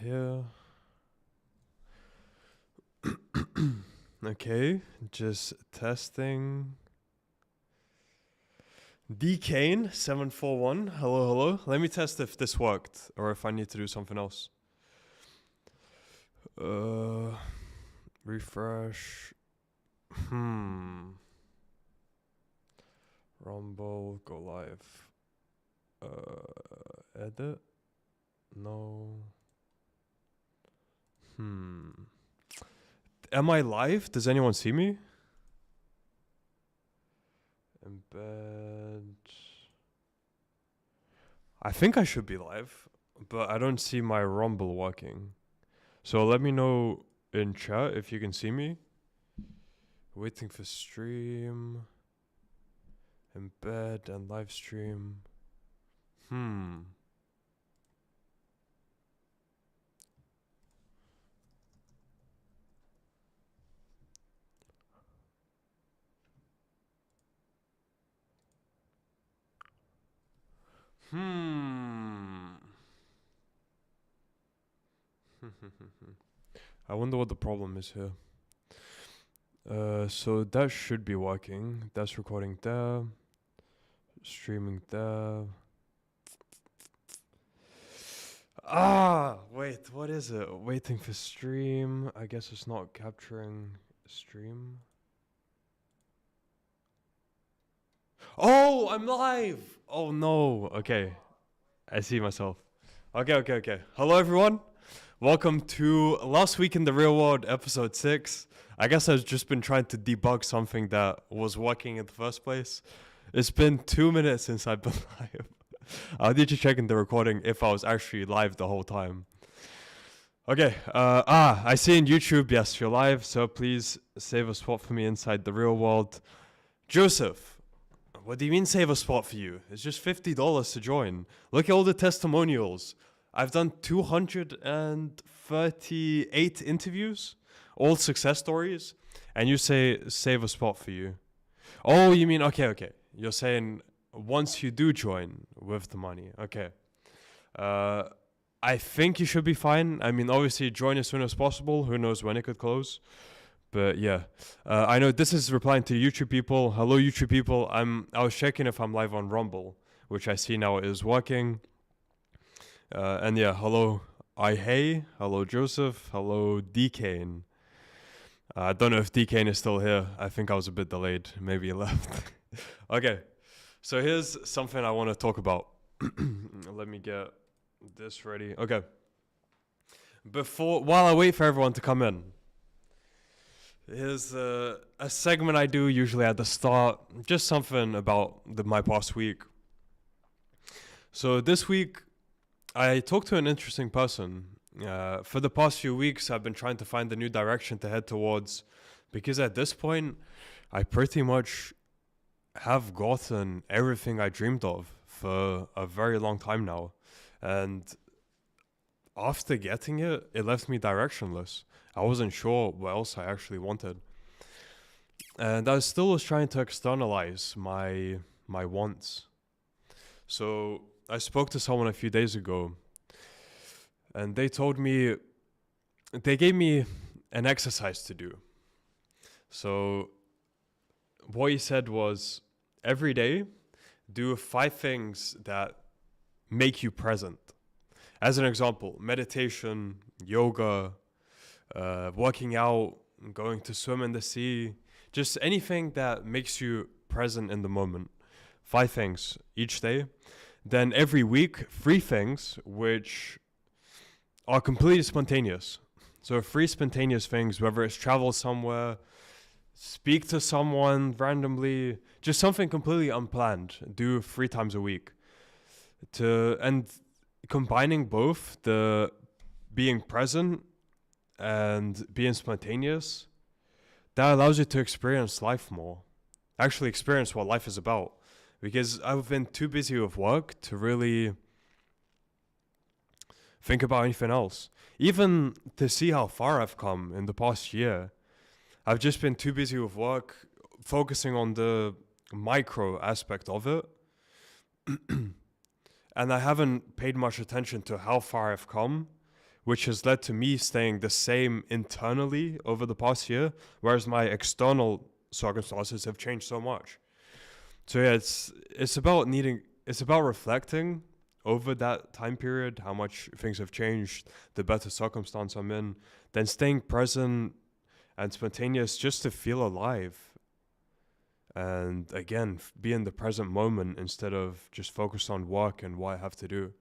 here. Okay, just testing. DKane741. Hello, hello. Let me test if this worked or if I need to do something else. Refresh. Rumble, go live. Edit. No. Am I live? Does anyone see me? Embed. I think I should be live, but I don't see my Rumble working. So let me know in chat if you can see me. Waiting for stream. Embed and live stream. I wonder what the problem is here. So that should be working. That's recording there. Streaming there. Wait, what is it? Waiting for stream. I guess it's not capturing stream. Oh, I'm live! Oh no, okay. I see myself. Okay. Hello everyone. Welcome to Last Week in the Real World, episode 6. I guess I've just been trying to debug something that was working in the first place. It's been 2 minutes since I've been live. I need to check in the recording if I was actually live the whole time. Okay, I see in YouTube, yes, you're live, so please save a spot for me inside the real world. Joseph, what do you mean save a spot for you? It's just $50 to join. Look at all the testimonials. I've done 238 interviews, all success stories, and you say save a spot for you. Oh, you mean, okay. You're saying once you do join with the money. Okay. I think you should be fine. I mean, obviously, join as soon as possible. Who knows when it could close. But yeah, I know this is replying to YouTube people. Hello, YouTube people. I was checking if I'm live on Rumble, which I see now is working. And yeah, hello, hello, Joseph, hello, DKane. I don't know if DKane is still here. I think I was a bit delayed. Maybe he left. Okay, so here's something I want to talk about. Let me get this ready. Okay. While I wait for everyone to come in, here's a segment I do usually at the start. Just something about my past week. So this week, I talked to an interesting person. For the past few weeks, I've been trying to find a new direction to head towards, because at this point, I pretty much have gotten everything I dreamed of for a very long time now. And after getting it, it left me directionless. I wasn't sure what else I actually wanted. And I still was trying to externalize my wants. So I spoke to someone a few days ago, and they gave me an exercise to do. So what he said was, every day, do 5 things that make you present. As an example, meditation, yoga, working out, going to swim in the sea, just anything that makes you present in the moment. 5 things each day. Then every week, 3 things which are completely spontaneous. So 3 spontaneous things, whether it's travel somewhere, speak to someone randomly, just something completely unplanned. Do 3 times a week. And combining both the being present and being spontaneous, that allows you to experience life more. Actually experience what life is about. Because I've been too busy with work to really think about anything else. Even to see how far I've come in the past year, I've just been too busy with work, focusing on the micro aspect of it. And I haven't paid much attention to how far I've come which has led to me staying the same internally over the past year, whereas my external circumstances have changed so much. So yeah, it's about reflecting over that time period, how much things have changed, the better circumstance I'm in, then staying present and spontaneous just to feel alive. And again, be in the present moment instead of just focus on work and what I have to do.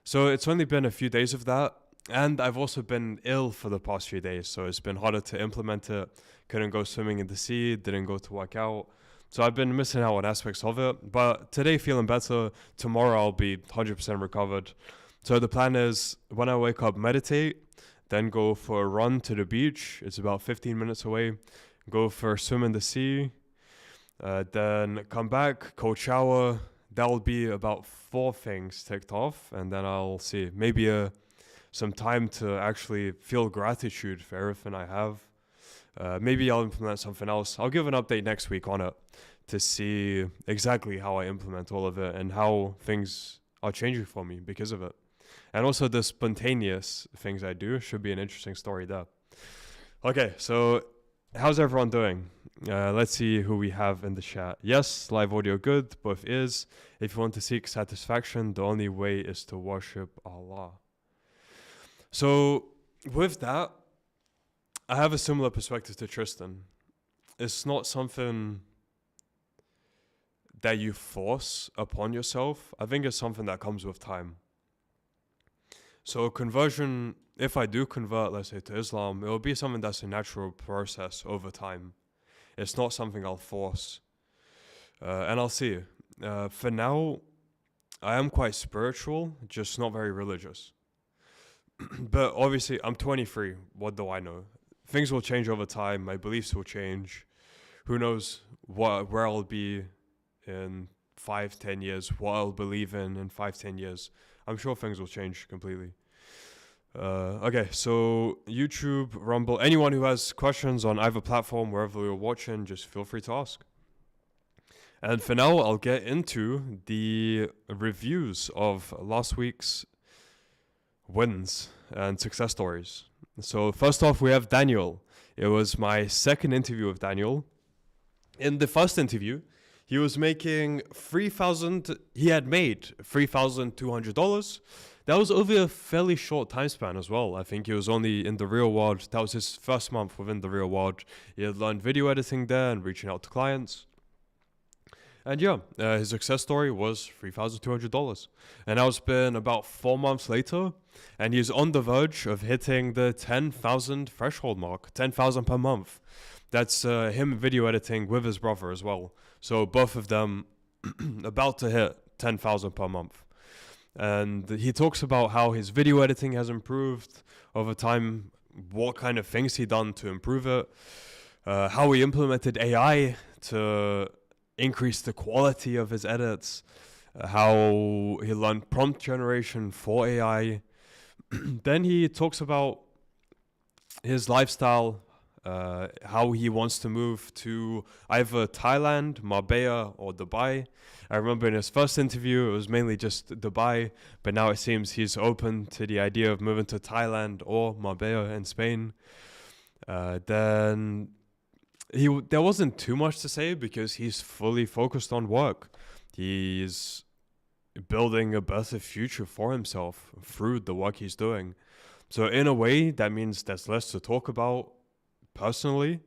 So it's only been a few days of that. And I've also been ill for the past few days. So it's been harder to implement it. Couldn't go swimming in the sea, didn't go to work out. So I've been missing out on aspects of it. But today, feeling better. Tomorrow, I'll be 100% recovered. So the plan is when I wake up, meditate, then go for a run to the beach. It's about 15 minutes away. Go for a swim in the sea. Then come back, cold shower. That'll be about 4 things ticked off. And then I'll see maybe some time to actually feel gratitude for everything I have. Maybe I'll implement something else. I'll give an update next week on it to see exactly how I implement all of it and how things are changing for me because of it. And also the spontaneous things I do should be an interesting story there. Okay, so how's everyone doing? Let's see who we have in the chat. Yes, live audio good, both is. If you want to seek satisfaction, the only way is to worship Allah. So with that, I have a similar perspective to Tristan. It's not something that you force upon yourself. I think it's something that comes with time. So conversion, if I do convert, let's say, to Islam, it will be something that's a natural process over time. It's not something I'll force. And I'll see. For now, I am quite spiritual, just not very religious. But obviously, I'm 23. What do I know? Things will change over time. My beliefs will change. Who knows where I'll be in 5-10 years, what I'll believe in 5-10 years. I'm sure things will change completely. Okay, so YouTube, Rumble, anyone who has questions on either platform, wherever you're watching, just feel free to ask. And for now, I'll get into the reviews of last week's wins and success stories. So first off, we have Daniel. It was my second interview with Daniel. In the first interview, he was making he had made $3,200. That was over a fairly short time span as well. I think he was only in the real world. That was his first month within the real world. He had learned video editing there and reaching out to clients. And yeah, his success story was $3,200. And now it's been about 4 months later, and he's on the verge of hitting the 10,000 threshold mark, 10,000 per month. That's him video editing with his brother as well. So both of them about to hit 10,000 per month. And he talks about how his video editing has improved over time, what kind of things he done to improve it, how he implemented AI to increase the quality of his edits, how he learned prompt generation for AI. Then he talks about his lifestyle, how he wants to move to either Thailand, Marbella, or Dubai. I remember in his first interview, it was mainly just Dubai, but now it seems he's open to the idea of moving to Thailand or Marbella in Spain. Then there wasn't too much to say because he's fully focused on work. He's building a better future for himself through the work he's doing. So in a way, that means there's less to talk about personally,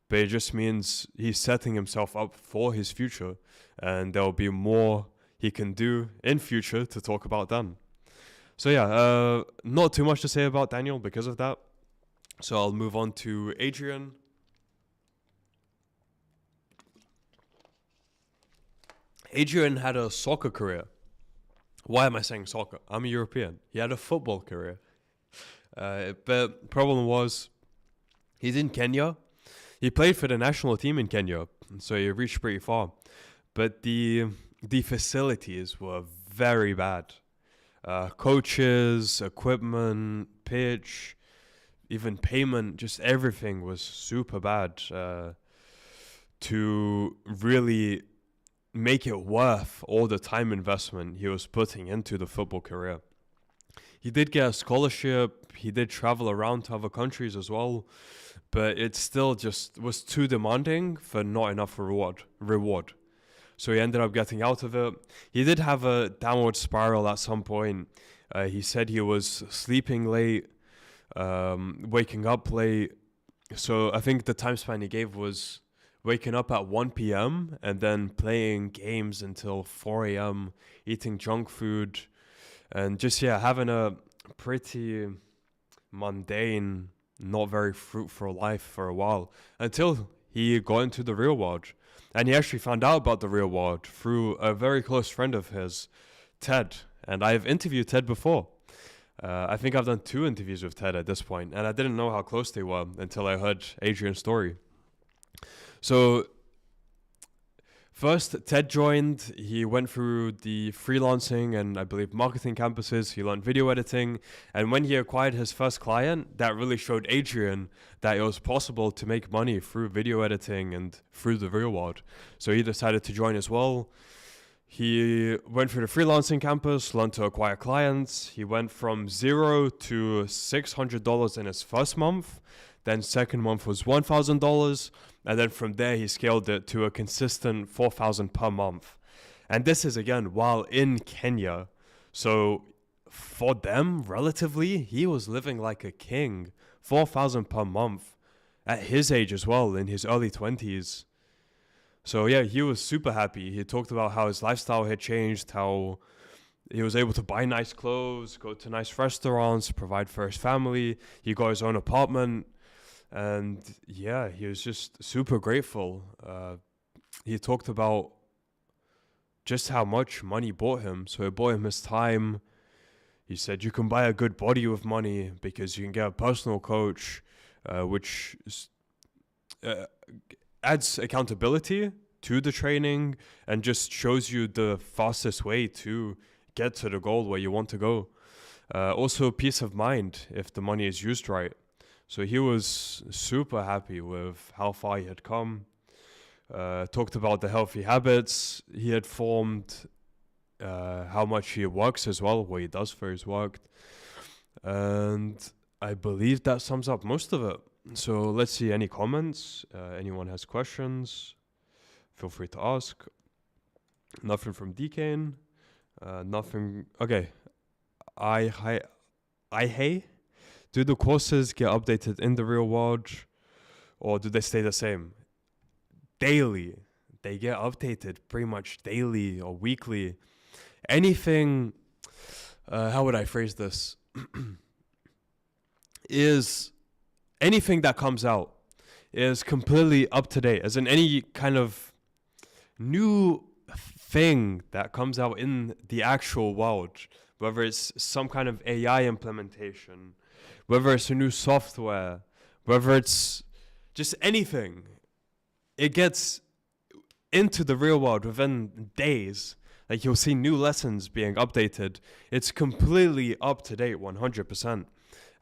but it just means he's setting himself up for his future, and there'll be more he can do in future to talk about then. So yeah, not too much to say about Daniel because of that. So I'll move on to Adrian. Adrian had a soccer career. Why am I saying soccer? I'm a European. He had a football career. But problem was, he's in Kenya. He played for the national team in Kenya, so he reached pretty far. But the facilities were very bad. Coaches, equipment, pitch, even payment, just everything was super bad to really make it worth all the time investment he was putting into the football career. he did get a scholarship. He did travel around to other countries as well, but it still just was too demanding for not enough reward. So he ended up getting out of it. He did have a downward spiral at some point. He said he was sleeping late, waking up late. So I think the time span he gave was waking up at 1 p.m. and then playing games until 4 a.m., eating junk food, and just, yeah, having a pretty mundane, not very fruitful life for a while until he got into the real world. And he actually found out about the real world through a very close friend of his, Ted. And I've interviewed Ted before. I think I've done 2 interviews with Ted at this point, and I didn't know how close they were until I heard Adrian's story. So first, Ted joined. He went through the freelancing and I believe marketing campuses. He learned video editing. And when he acquired his first client, that really showed Adrian that it was possible to make money through video editing and through the real world. So he decided to join as well. He went through the freelancing campus, learned to acquire clients. He went from $0 to $600 in his first month. Then second month was $1,000. And then from there, he scaled it to a consistent $4,000 per month. And this is, again, while in Kenya. So for them, relatively, he was living like a king. $4,000 per month at his age as well, in his early 20s. So yeah, he was super happy. He talked about how his lifestyle had changed, how he was able to buy nice clothes, go to nice restaurants, provide for his family. He got his own apartment. And yeah, he was just super grateful. He talked about just how much money bought him. So it bought him his time. He said you can buy a good body with money because you can get a personal coach, which adds accountability to the training and just shows you the fastest way to get to the goal where you want to go. Also, peace of mind if the money is used right. So he was super happy with how far he had come. Talked about the healthy habits he had formed, how much he works as well, what he does for his work. And I believe that sums up most of it. So let's see, any comments? Anyone has questions? Feel free to ask. Nothing from Decane. Nothing. Okay. Hey. Do the courses get updated in the real world, or do they stay the same? Daily. They get updated pretty much daily or weekly. Anything, how would I phrase this? Is anything that comes out is completely up to date. As in any kind of new thing that comes out in the actual world, whether it's some kind of AI implementation, whether it's a new software, whether it's just anything, it gets into the real world within days. Like you'll see new lessons being updated. It's completely up to date, 100%.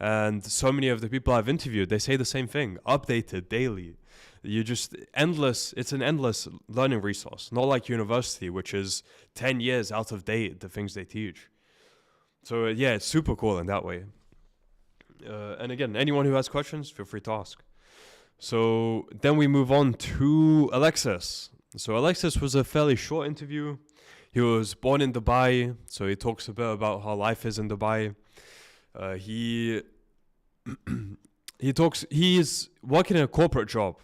And so many of the people I've interviewed, they say the same thing, updated daily. You just endless, it's an endless learning resource, not like university, which is 10 years out of date, the things they teach. So yeah, it's super cool in that way. And again, anyone who has questions, feel free to ask. So then we move on to Alexis. So Alexis was a fairly short interview. He was born in Dubai, so he talks a bit about how life is in Dubai. He's working in a corporate job,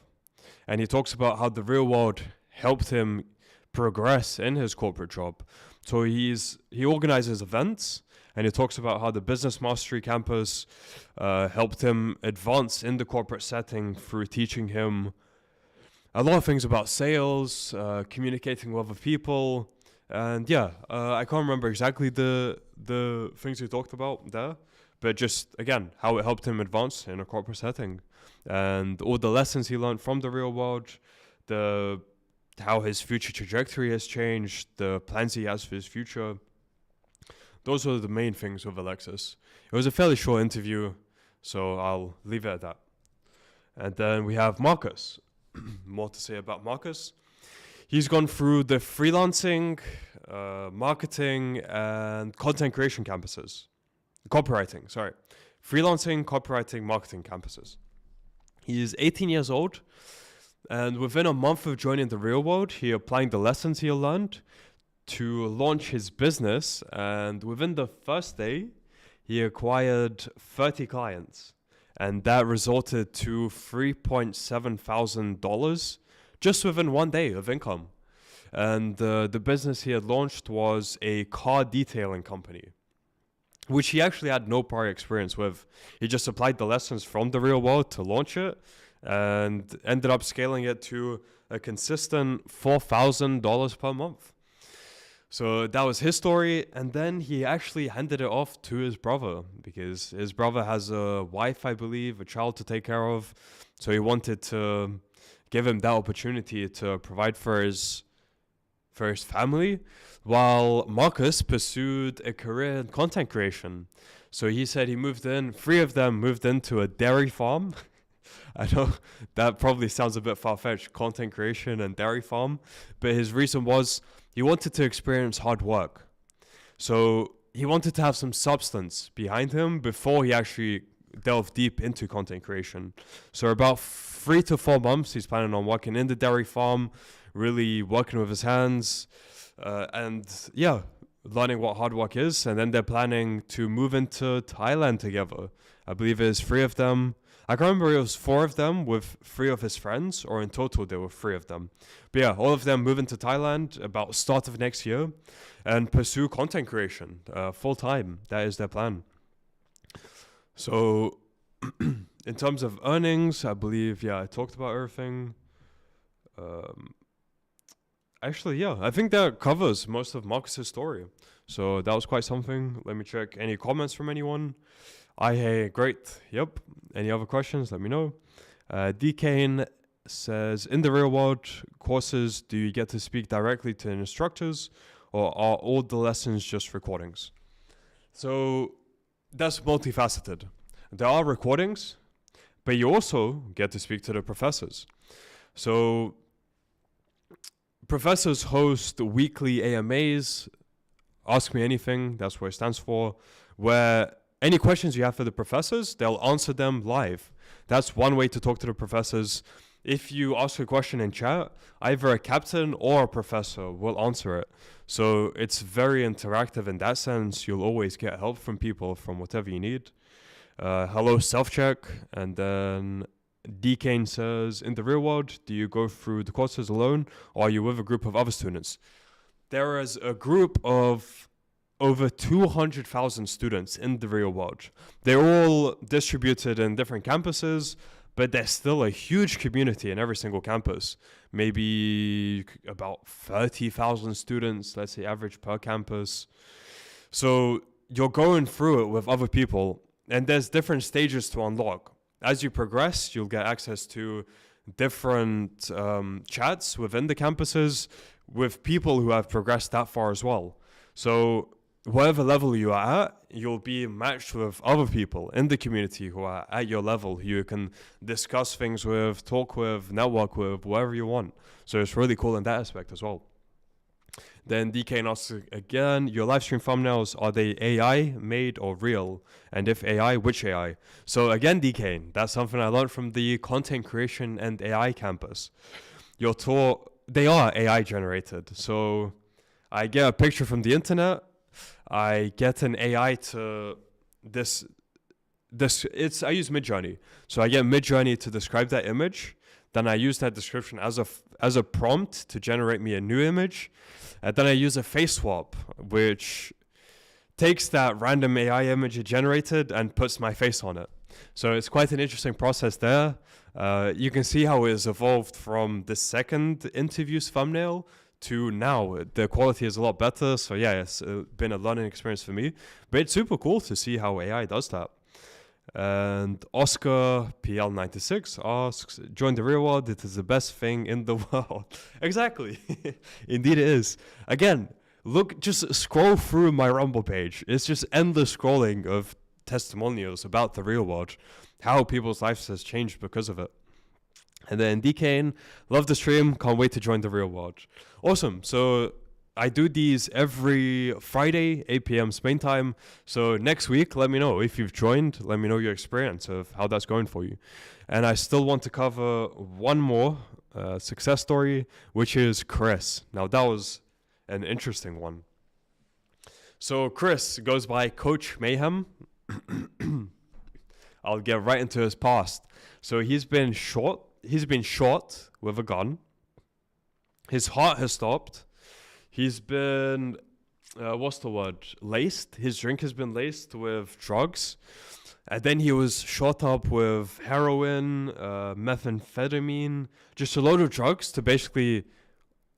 and he talks about how the real world helped him progress in his corporate job. So he organizes events, and he talks about how the Business Mastery Campus helped him advance in the corporate setting through teaching him a lot of things about sales, communicating with other people, and yeah, I can't remember exactly the things he talked about there, but just, again, how it helped him advance in a corporate setting, and all the lessons he learned from the real world, how his future trajectory has changed, the plans he has for his future. Those are the main things with Alexis. It was a fairly short interview, so I'll leave it at that. And then we have Marcus. More to say about Marcus. He's gone through the freelancing, marketing, and content creation campuses. copywriting, sorry. Freelancing, copywriting, marketing campuses. He is 18 years old, and within a month of joining the real world, he applying the lessons he learned to launch his business, and within the first day, he acquired 30 clients, and that resulted to $3,700 just within one day of income. And the business he had launched was a car detailing company, which he actually had no prior experience with. He just applied the lessons from the real world to launch it and ended up scaling it to a consistent $4,000 per month. So that was his story, and then he actually handed it off to his brother because his brother has a wife, I believe, a child to take care of. So he wanted to give him that opportunity to provide for his family, while Marcus pursued a career in content creation. So he said he three of them moved into a dairy farm. I know that probably sounds a bit far-fetched, content creation and dairy farm, but his reason was he wanted to experience hard work. So he wanted to have some substance behind him before he actually delved deep into content creation. So about 3 to 4 months, he's planning on working in the dairy farm, really working with his hands, and learning what hard work is. And then they're planning to move into Thailand together. I believe there's 3 of them. I can't remember if it was 4 of them with 3 of his friends, or in total there were 3 of them. But yeah, all of them move into Thailand about start of next year and pursue content creation full time. That is their plan. So in terms of earnings, I believe, I talked about everything. I think that covers most of Marcus's story. So that was quite something. Let me check any comments from anyone. Hey, great. Yep. Any other questions? Let me know. DKane says, in the real world courses, do you get to speak directly to instructors, or are all the lessons just recordings? So that's multifaceted. There are recordings, but you also get to speak to the professors. So professors host weekly AMAs, Ask Me Anything, that's what it stands for, where any questions you have for the professors, they'll answer them live. That's one way to talk to the professors. If you ask a question in chat, either a captain or a professor will answer it. So it's very interactive in that sense. You'll always get help from people from whatever you need. Hello, self-check. And then DKane says, in the real world, do you go through the courses alone, or are you with a group of other students? There is a group of over 200,000 students in the real world. They're all distributed in different campuses, but there's still a huge community in every single campus. Maybe about 30,000 students, let's say average per campus. So you're going through it with other people, and there's different stages to unlock. As you progress, you'll get access to different chats within the campuses with people who have progressed that far as well. So whatever level you are at, you'll be matched with other people in the community who are at your level, who you can discuss things with, talk with, network with, whatever you want. So it's really cool in that aspect as well. Then DK asks again, your live stream thumbnails, are they AI made or real? And if AI, which AI? So again, DK, that's something I learned from the content creation and AI campus. You're taught, they are AI generated. So I get a picture from the internet, I get an AI to I use Midjourney. So I get Midjourney to describe that image. Then I use that description as a prompt to generate me a new image. And then I use a face swap, which takes that random AI image it generated and puts my face on it. So it's quite an interesting process there. You can see how it has evolved from the second interview's thumbnail to now. The quality is a lot better. So yeah, it's been a learning experience for me. But it's super cool to see how AI does that. And Oscar PL96 asks, join the real world, it is the best thing in the world. Exactly. Indeed it is. Again, look, just scroll through my Rumble page. It's just endless scrolling of testimonials about the real world, how people's lives has changed because of it. And then DKane, love the stream, can't wait to join the real world. Awesome. So I do these every Friday, 8 p.m. Spain time. So next week, let me know if you've joined. Let me know your experience of how that's going for you. And I still want to cover one more success story, which is Chris. Now, that was an interesting one. So Chris goes by Coach Mayhem. I'll get right into his past. So he's been shot with a gun. His heart has stopped. He's been, laced. His drink has been laced with drugs. And then he was shot up with heroin, methamphetamine, just a load of drugs to basically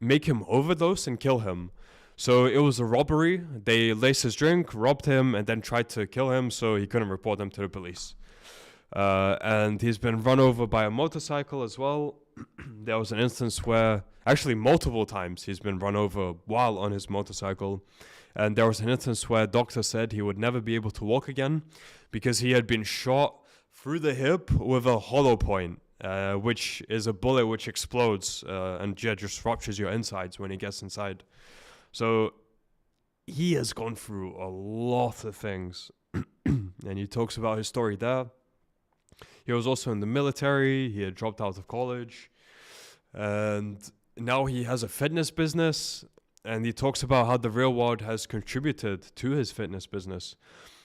make him overdose and kill him. So it was a robbery. They laced his drink, robbed him, and then tried to kill him so he couldn't report them to the police. And he's been run over by a motorcycle as well. There was an instance where, actually multiple times, he's been run over while on his motorcycle. And there was an instance where a doctor said he would never be able to walk again because he had been shot through the hip with a hollow point, which is a bullet which explodes and just ruptures your insides when it gets inside. So he has gone through a lot of things. And he talks about his story there. He was also in the military. He had dropped out of college. And now he has a fitness business. And he talks about how the real world has contributed to his fitness business.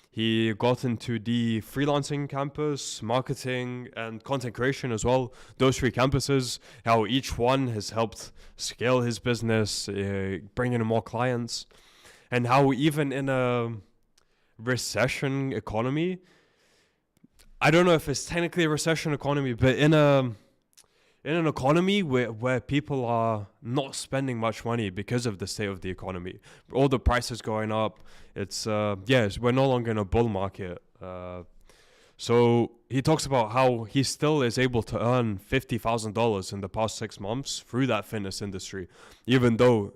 He got into the freelancing campus, marketing, and content creation as well. Those three campuses, how each one has helped scale his business, bring in more clients. And how even in a recession economy, I don't know if it's technically a recession economy, but in an economy where people are not spending much money because of the state of the economy, all the prices going up, we're no longer in a bull market. So he talks about how he still is able to earn $50,000 in the past 6 months through that fitness industry, even though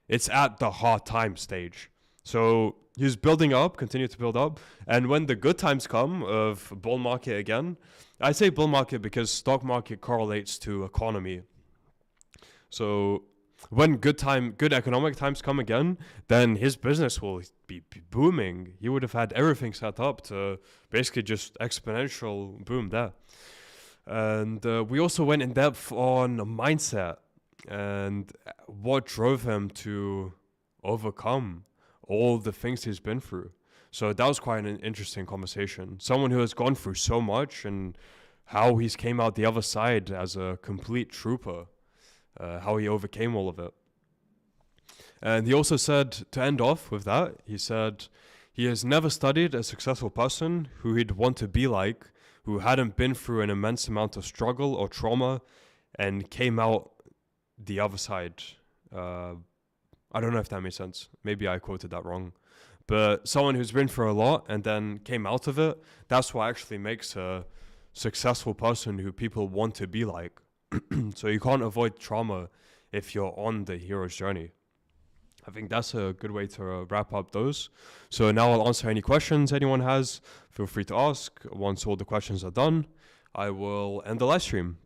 it's at the hard time stage. So he's building up, continue to build up. And when the good times come of bull market again, I say bull market because stock market correlates to economy. So when good economic times come again, then his business will be booming. He would have had everything set up to basically just exponential boom there. And we also went in depth on mindset and what drove him to overcome all the things he's been through. So that was quite an interesting conversation. Someone who has gone through so much and how he's came out the other side as a complete trooper, how he overcame all of it. And he also said, to end off with that, he said he has never studied a successful person who he'd want to be like, who hadn't been through an immense amount of struggle or trauma and came out the other side. I don't know if that makes sense. Maybe I quoted that wrong. But someone who's been through a lot and then came out of it, that's what actually makes a successful person who people want to be like. So you can't avoid trauma if you're on the hero's journey. I think that's a good way to wrap up those. So now I'll answer any questions anyone has. Feel free to ask. Once all the questions are done, I will end the live stream.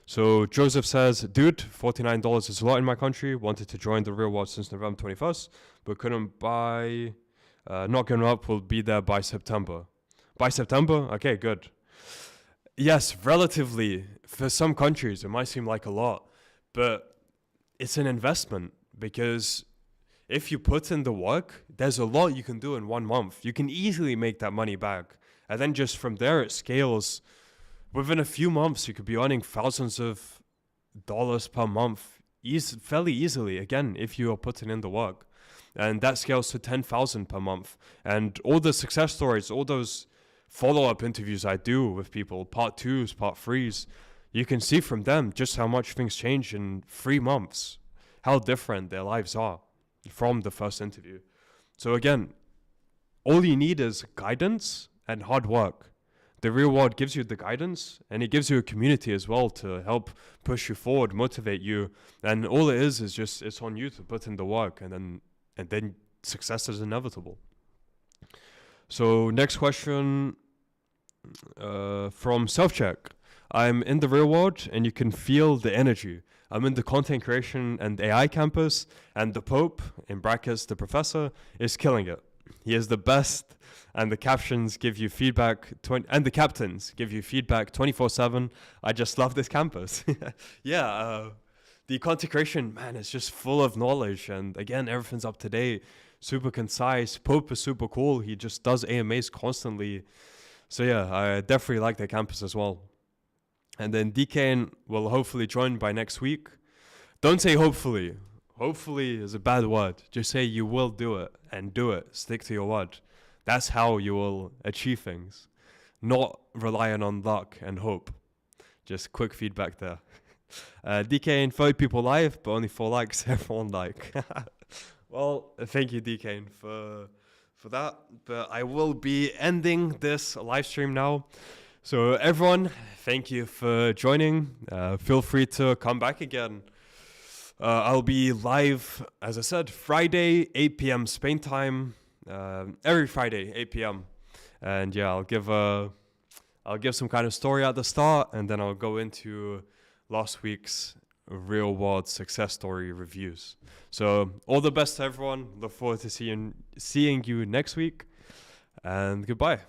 So Joseph says, dude, $49 is a lot in my country. Wanted to join the real world since November 21st, but couldn't buy. Not giving up, will be there by September. By September? Okay, good. Yes, relatively, for some countries, it might seem like a lot, but it's an investment because if you put in the work, there's a lot you can do in 1 month. You can easily make that money back. And then just from there, it scales. Within a few months, you could be earning thousands of dollars per month fairly easily, again, if you are putting in the work. And that scales to 10,000 per month. And all the success stories, all those follow-up interviews I do with people, part 2s, part 3s, you can see from them just how much things change in 3 months, how different their lives are from the first interview. So again, all you need is guidance and hard work. The real world gives you the guidance, and it gives you a community as well to help push you forward, motivate you. And all it is just, it's on you to put in the work, and then success is inevitable. So next question from Self-Check. I'm in the real world and you can feel the energy. I'm in the content creation and AI campus, and the Pope, in brackets, the professor, is killing it. He is the best, and the captions give you feedback, and the captains give you feedback 24/7. I just love this campus. The content creation, man, is just full of knowledge, and again, everything's up to date, super concise. Pope is super cool. He just does AMAs constantly. So yeah, I definitely like the campus as well. And then DKN will hopefully join by next week. Don't say hopefully. Hopefully is a bad word. Just say you will do it and do it. Stick to your word. That's how you will achieve things. Not relying on luck and hope. Just quick feedback there. DKN, 30 people live, but only 4 likes. Everyone like. Well, thank you, DKN, for that. But I will be ending this live stream now. So everyone, thank you for joining. Feel free to come back again. I'll be live, as I said, Friday, 8 p.m. Spain time. Every Friday, 8 p.m. And yeah, I'll give some kind of story at the start, and then I'll go into last week's real world success story reviews. So all the best to everyone. Look forward to seeing you next week, and goodbye.